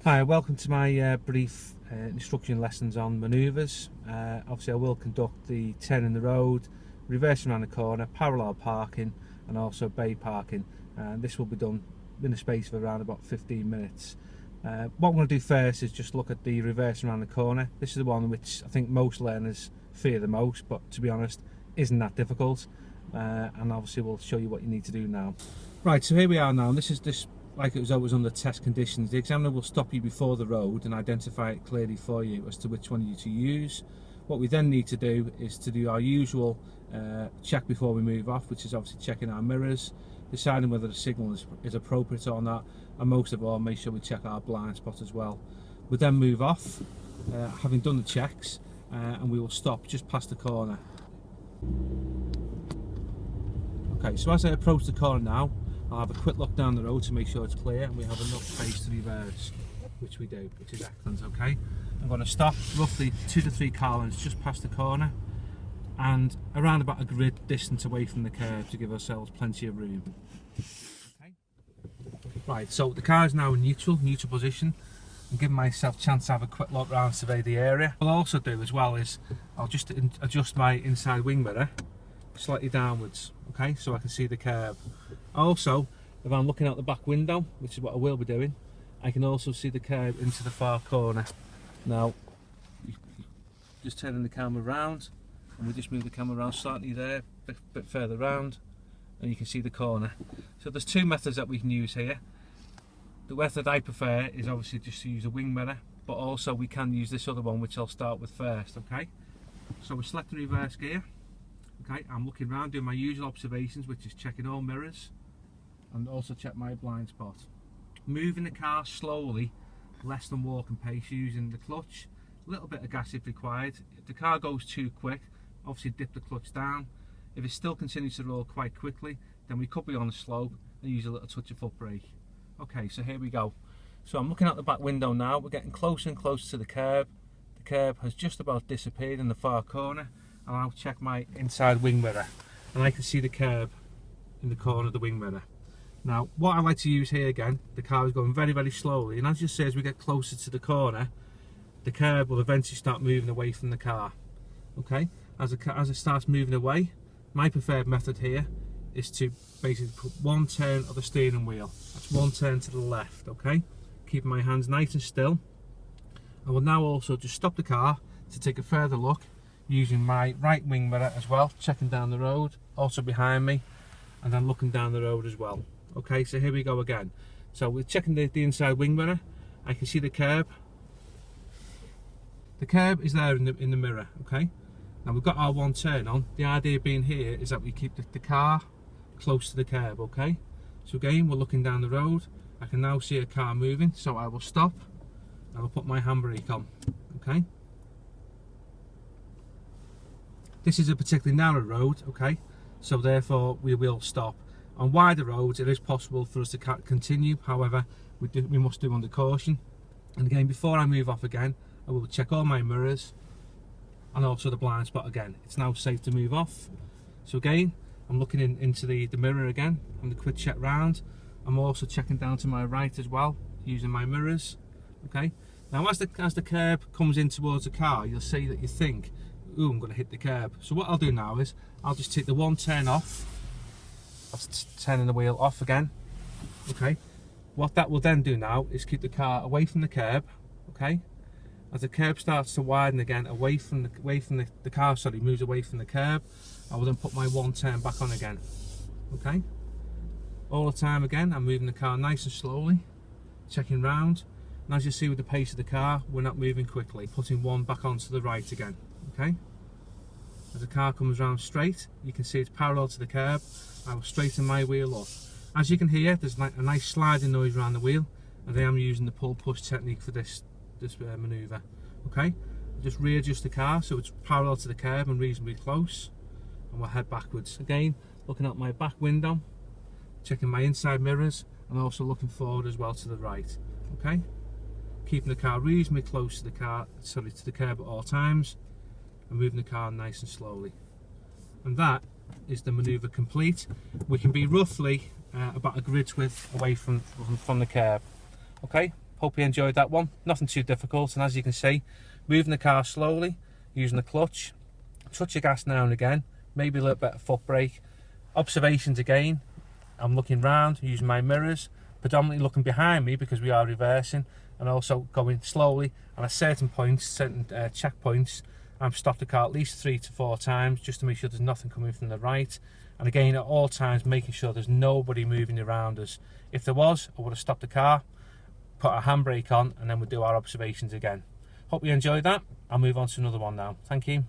Hi, welcome to my brief instruction lessons on manoeuvres. Obviously I will conduct the 10 in the road, reversing around the corner, parallel parking and also bay parking, and this will be done in a space of around about 15 minutes. What I'm going to do first is just look at the reversing around the corner. This is the one which I think most learners fear the most, but to be honest isn't that difficult, and obviously we'll show you what you need to do now. Right, so here we are now. This like it was always under test conditions. The examiner will stop you before the road and identify it clearly for you as to which one you to use. What we then need to do is to do our usual check before we move off, which is obviously checking our mirrors, deciding whether the signal is appropriate or not, and most of all make sure we check our blind spot as well. We then move off, having done the checks, and we will stop just past the corner. Okay, so as I approach the corner now, I'll have a quick look down the road to make sure it's clear and we have enough space to reverse, which we do, which is excellent. Okay, I'm going to stop roughly 2 to 3 car lengths just past the corner and around about a grid distance away from the curb to give ourselves plenty of room. Okay. Right, so the car is now in neutral position. I'm giving myself a chance to have a quick look around, survey the area. What I'll also do as well is I'll just adjust my inside wing mirror slightly downwards, okay, so I can see the curb. Also, if I'm looking out the back window, which is what I will be doing, I can also see the curb into the far corner. Now, just turning the camera around, and we just move the camera around slightly there, a bit further round, and you can see the corner. So there's two methods that we can use here. The method I prefer is obviously just to use a wing mirror, but also we can use this other one, which I'll start with first, okay? So we select the reverse gear. Okay, I'm looking around, doing my usual observations, which is checking all mirrors and also check my blind spot. Moving the car slowly, less than walking pace, using the clutch, a little bit of gas if required. If the car goes too quick, obviously dip the clutch down. If it still continues to roll quite quickly, then we could be on a slope and use a little touch of foot brake. Okay, so here we go. So I'm looking out the back window now, we're getting closer and closer to the curb. The curb has just about disappeared in the far corner. And I'll check my inside wing mirror and I can see the curb in the corner of the wing mirror. Now what I like to use here again, the car is going very slowly, and as you say, as we get closer to the corner, the curb will eventually start moving away from the car. Okay, as it starts moving away, my preferred method here is to basically put one turn of the steering wheel. That's one turn to the left, okay? Keeping my hands nice and still. I will now also just stop the car to take a further look, using my right wing mirror as well, checking down the road, also behind me, and then looking down the road as well. Okay, so here we go again. So we're checking the inside wing mirror. I can see the curb. The curb is there in the mirror, okay? Now we've got our one turn on. The idea being here is that we keep the car close to the curb, okay? So again, we're looking down the road. I can now see a car moving, so I will stop. I will put my handbrake on, okay? This is a particularly narrow road, okay, so therefore we will stop. On wider roads it is possible for us to continue, however we must do under caution. And again, before I move off again, I will check all my mirrors and also the blind spot again. It's now safe to move off. So again, I'm looking into the mirror again, I'm the quick check round. I'm also checking down to my right as well, using my mirrors, okay. Now as the curb comes in towards the car, you'll see that you think, ooh, I'm going to hit the curb. So what I'll do now is I'll just take the one turn off. That's turning the wheel off again. Okay. What that will then do now is keep the car away from the curb. Okay. As the curb starts to widen again, away from the car, sorry, moves away from the curb, I will then put my one turn back on again. Okay. All the time again, I'm moving the car nice and slowly, checking round. And as you see with the pace of the car, we're not moving quickly. Putting one back onto the right again. Okay, as the car comes round straight, you can see it's parallel to the curb. I will straighten my wheel up. As you can hear, there's a nice sliding noise around the wheel, and I am using the pull push technique for this manoeuvre. Okay, I'll just readjust the car so it's parallel to the curb and reasonably close, and we'll head backwards. Again, looking out my back window, checking my inside mirrors, and also looking forward as well to the right. Okay, keeping the car reasonably close to the curb at all times, and moving the car nice and slowly. And that is the manoeuvre complete. We can be roughly about a grid's width away from the curb. Okay, Hope you enjoyed that one. Nothing too difficult, and as you can see, moving the car slowly, using the clutch, touch your gas now and again, maybe a little bit of foot brake. Observations again, I'm looking round, using my mirrors, predominantly looking behind me because we are reversing, and also going slowly, and at certain points, certain checkpoints, I'm stopped the car at least 3 to 4 times just to make sure there's nothing coming from the right, and again at all times making sure there's nobody moving around us. If there was, I would have stopped the car, put our handbrake on, and then we'll do our observations again. Hope you enjoyed that. I'll move on to another one now. Thank you.